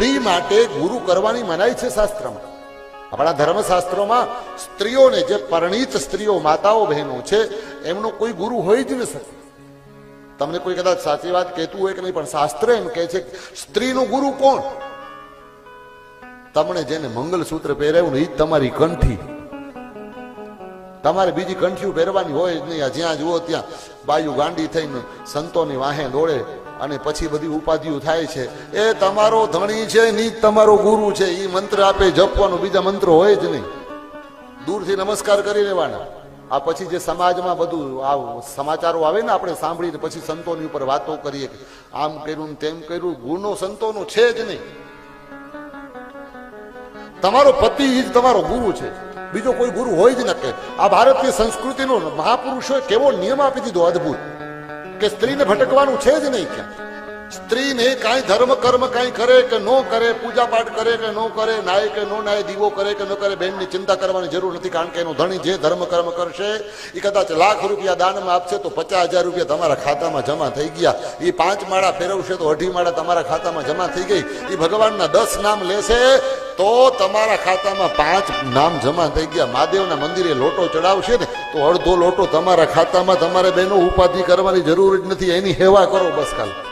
સ્ત્રી માટે ગુરુ કરવાની મનાઈ છે શાસ્ત્રમાં. આપણા ધર્મશાસ્ત્રોમાં સ્ત્રીઓને, જે પરિણીત સ્ત્રીઓ માતાઓ બહેનો છે, એમનો કોઈ ગુરુ હોય જ ન શકે. તમને કોઈ કદાચ સાચી વાત કહેતું હોય કે નહીં, પણ શાસ્ત્ર એમ કહે છે સ્ત્રીનો ગુરુ કોણ? તમને જેને મંગલસૂત્ર પહેરાવ્યું ને એ જ તમારી કંઠી. તમારે બીજી કંઠીઓ પહેરવાની હોય જ નહીં. જ્યાં જુઓ ત્યાં બાયુ ગાંડી થઈને સંતોની વાહે દોડે અને પછી બધી ઉપાધિઓ થાય છે. એ તમારો ધણી છે, ની તમારો ગુરુ છે. એ મંત્ર આપે જપવાનો, બીજા મંત્રો હોય જ નહીં. દૂરથી નમસ્કાર કરી લેવાના. આ પછી જે સમાજમાં બધું આ સમાચારો આવે ને, આપણે સાંભળીને પછી સંતોની ઉપર વાતો કરીએ કે આમ કર્યું તેમ કર્યું. ગુનો સંતોનો છે જ નહીં. તમારો પતિ જ તમારો ગુરુ છે, બીજો કોઈ ગુરુ હોય જ ન કે. આ ભારતીય સંસ્કૃતિનો મહાપુરુષોએ કેવો નિયમ આપી દીધો અદભુત, કે સ્ત્રીને ભટકવાનું છે જ નહીં. ક્યાં સ્ત્રીને કાંઈ ધર્મ કર્મ કાંઈ કરે કે ન કરે, પૂજા પાઠ કરે કે ન કરે, નાય કે ન નાય, દીવો કરે કે ન કરે, બેનની ચિંતા કરવાની જરૂર નથી. કારણ કે એનો ધણી જે ધર્મ કર્મ કરશે એ કદાચ લાખ રૂપિયા દાનમાં આપશે તો 50,000 રૂપિયા તમારા ખાતામાં જમા થઈ ગયા. એ 5 માળા ફેરવશે તો 2.5 માળા તમારા ખાતામાં જમા થઈ ગઈ. એ ભગવાનના 10 નામ લેશે તો તમારા ખાતામાં 5 નામ જમા થઈ ગયા. મહાદેવના મંદિરે લોટો ચડાવશે ને તો અડધો લોટો તમારા ખાતામાં. તમારે બેનો ઉપાધિ કરવાની જરૂર જ નથી. એની સેવા કરો બસ ખાલી.